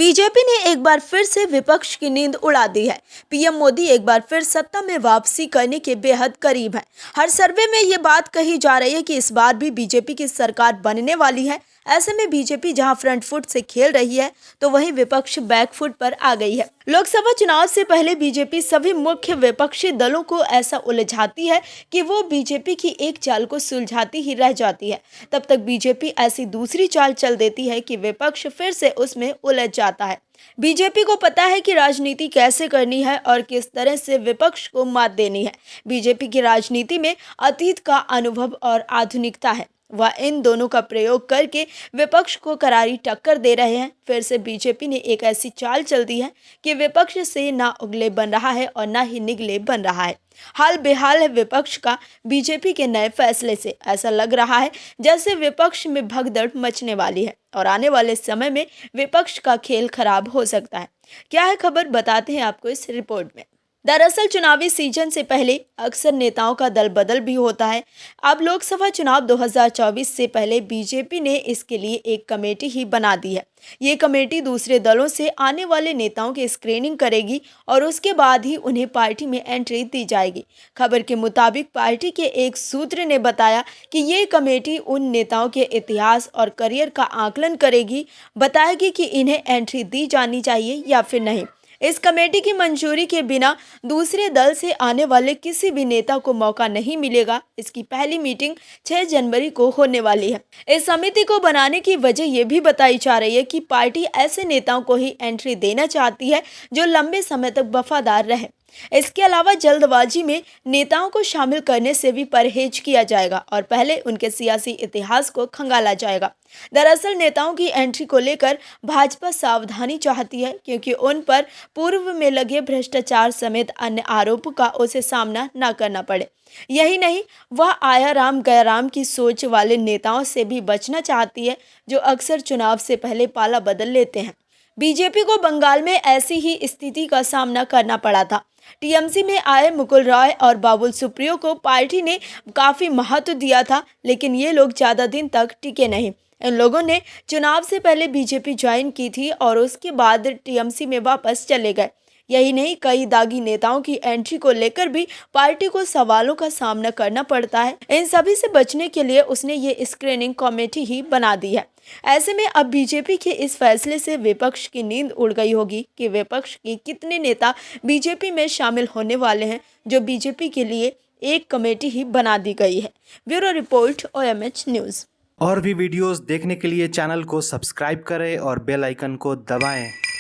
BJP ने एक बार फिर से विपक्ष की नींद उड़ा दी है। पीएम मोदी एक बार फिर सत्ता में वापसी करने के बेहद करीब है। हर सर्वे में ये बात कही जा रही है कि इस बार भी बीजेपी की सरकार बनने वाली है। ऐसे में बीजेपी जहां फ्रंट फुट से खेल रही है तो वहीं विपक्ष बैक फुट पर आ गई है। लोकसभा चुनाव से पहले बीजेपी सभी मुख्य विपक्षी दलों को ऐसा उलझाती है कि वो बीजेपी की एक चाल को सुलझाती ही रह जाती है। तब तक बीजेपी ऐसी दूसरी चाल चल देती है कि विपक्ष फिर से उसमें उलझ जाता है। बीजेपी को पता है कि राजनीति कैसे करनी है और किस तरह से विपक्ष को मात देनी है। बीजेपी की राजनीति में अतीत का अनुभव और आधुनिकता है। वह इन दोनों का प्रयोग करके विपक्ष को करारी टक्कर दे रहे हैं। फिर से बीजेपी ने एक ऐसी चाल चल दी है कि विपक्ष से ना उगले बन रहा है और ना ही निगले बन रहा है। हाल बेहाल है विपक्ष का बीजेपी के नए फैसले से। ऐसा लग रहा है जैसे विपक्ष में भगदड़ मचने वाली है और आने वाले समय में विपक्ष का खेल खराब हो सकता है। क्या है खबर, बताते हैं आपको इस रिपोर्ट में। दरअसल चुनावी सीजन से पहले अक्सर नेताओं का दल बदल भी होता है। अब लोकसभा चुनाव 2024 से पहले बीजेपी ने इसके लिए एक कमेटी ही बना दी है। ये कमेटी दूसरे दलों से आने वाले नेताओं की स्क्रीनिंग करेगी और उसके बाद ही उन्हें पार्टी में एंट्री दी जाएगी। खबर के मुताबिक पार्टी के एक सूत्र ने बताया कि ये कमेटी उन नेताओं के इतिहास और करियर का आकलन करेगी, बताएगी कि इन्हें एंट्री दी जानी चाहिए या फिर नहीं। इस कमेटी की मंजूरी के बिना दूसरे दल से आने वाले किसी भी नेता को मौका नहीं मिलेगा। इसकी पहली मीटिंग 6 जनवरी को होने वाली है। इस समिति को बनाने की वजह यह भी बताई जा रही है कि पार्टी ऐसे नेताओं को ही एंट्री देना चाहती है जो लंबे समय तक वफादार रहे। इसके अलावा जल्दबाजी में नेताओं को शामिल करने से भी परहेज किया जाएगा और पहले उनके सियासी इतिहास को खंगाला जाएगा। दरअसल नेताओं की एंट्री को लेकर भाजपा सावधानी चाहती है क्योंकि उन पर पूर्व में लगे भ्रष्टाचार समेत अन्य आरोपों का उसे सामना न करना पड़े। यही नहीं, वह आया राम गया राम की सोच वाले नेताओं से भी बचना चाहती है जो अक्सर चुनाव से पहले पाला बदल लेते हैं। बीजेपी को बंगाल में ऐसी ही स्थिति का सामना करना पड़ा था। टीएमसी में आए मुकुल रॉय और बाबुल सुप्रियो को पार्टी ने काफी महत्व दिया था, लेकिन ये लोग ज्यादा दिन तक टिके नहीं। इन लोगों ने चुनाव से पहले बीजेपी ज्वाइन की थी और उसके बाद टीएमसी में वापस चले गए। यही नहीं, कई दागी नेताओं की एंट्री को लेकर भी पार्टी को सवालों का सामना करना पड़ता है। इन सभी से बचने के लिए उसने ये स्क्रीनिंग कमेटी ही बना दी है। ऐसे में अब बीजेपी के इस फैसले से विपक्ष की नींद उड़ गई होगी कि विपक्ष के कितने नेता बीजेपी में शामिल होने वाले हैं, जो बीजेपी के लिए एक कमेटी ही बना दी गई है। Bureau report, OMH news. और भी वीडियोस देखने के लिए चैनल को सब्सक्राइब करें और बेल आइकन को दबाएं।